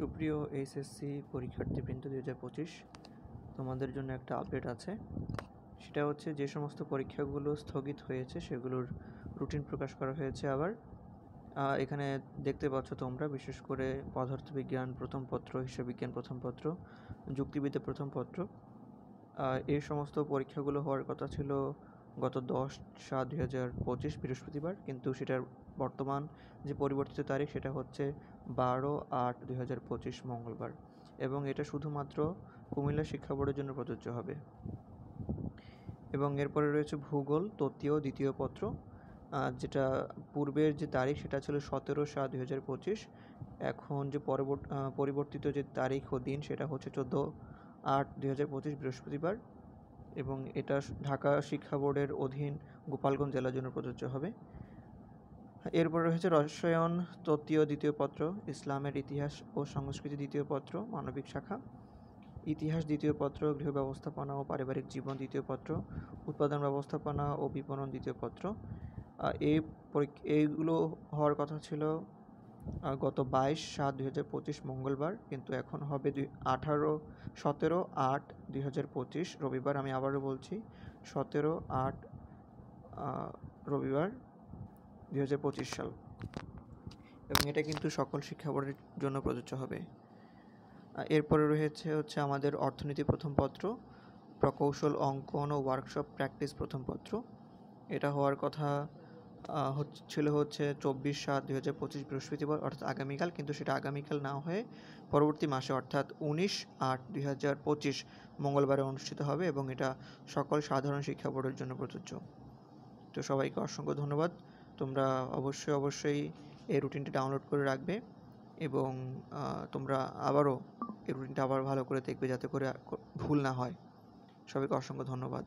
সুপ্রিয় এইচএসসি পরীক্ষার্থীবৃন্দ 2025 তোমাদের জন্য একটা আপডেট আছে। সেটা হচ্ছে যে সমস্ত পরীক্ষাগুলো স্থগিত হয়েছে সেগুলোর রুটিন প্রকাশ করা হয়েছে। আবার এখানে দেখতে পাচ্ছ তোমরা, বিশেষ করে পদার্থবিজ্ঞান প্রথম পত্র, হিসাব বিজ্ঞান প্রথম পত্র, যুক্তিবিদ্যা প্রথম পত্র, এই সমস্ত পরীক্ষাগুলো হওয়ার কথা ছিল গত 10/7/2025 বৃহস্পতিবার, কিন্তু সেটার বর্তমান যে পরিবর্তিত তারিখ সেটা হচ্ছে 12/8/2025 মঙ্গলবার, এবং এটা শুধুমাত্র কুমিল্লা শিক্ষা বোর্ডের জন্য প্রযোজ্য হবে। এবং এরপরে রয়েছে ভূগোল তৃতীয় দ্বিতীয় পত্র, যেটা পূর্বের যে তারিখ সেটা ছিল 17/7/2025, এখন যে পরিবর্তিত যে তারিখ ও দিন সেটা হচ্ছে 14/8/2025 বৃহস্পতিবার, এবং এটা ঢাকা শিক্ষা বোর্ডের অধীন গোপালগঞ্জ জেলার জন্য প্রযোজ্য হবে। এরপর রয়েছে রসায়ন তৃতীয় দ্বিতীয় পত্র, ইসলামের ইতিহাস ও সংস্কৃতি দ্বিতীয় পত্র মানবিক শাখা, ইতিহাস দ্বিতীয় পত্র, গৃহ ব্যবস্থাপনা ও পারিবারিক জীবন দ্বিতীয় পত্র, উৎপাদন ব্যবস্থাপনা ও বিপণন দ্বিতীয় পত্র। এইগুলো হওয়ার কথা ছিল গত 22/7/2025 মঙ্গলবার, কিন্তু এখন হবে 17/8/2025 রবিবার। আমি আবারও বলছি, 17/8 রবিবার 2025 সাল, এবং এটা কিন্তু সকল শিক্ষা বোর্ডের জন্য প্রযোজ্য হবে। এরপরে রয়েছে আমাদের অর্থনীতি প্রথম পত্র, প্রকৌশল অঙ্কন ও ওয়ার্কশপ প্র্যাকটিস প্রথম পত্র। এটা হওয়ার কথা ছিল 24/7/2025 বৃহস্পতিবার, অর্থাৎ আগামীকাল, কিন্তু সেটা আগামীকাল না হয়ে পরবর্তী মাসে অর্থাৎ 19/8/2025 মঙ্গলবারে অনুষ্ঠিত হবে, এবং এটা সকল সাধারণ শিক্ষা বোর্ডের জন্য প্রযোজ্য। তো সবাইকে অসংখ্য ধন্যবাদ। তোমরা অবশ্যই এই রুটিনটি ডাউনলোড করে রাখবে, এবং তোমরা আবারও এই রুটিনটা আবার ভালো করে দেখবে যাতে করে ভুল না হয়। সবাইকে অসংখ্য ধন্যবাদ।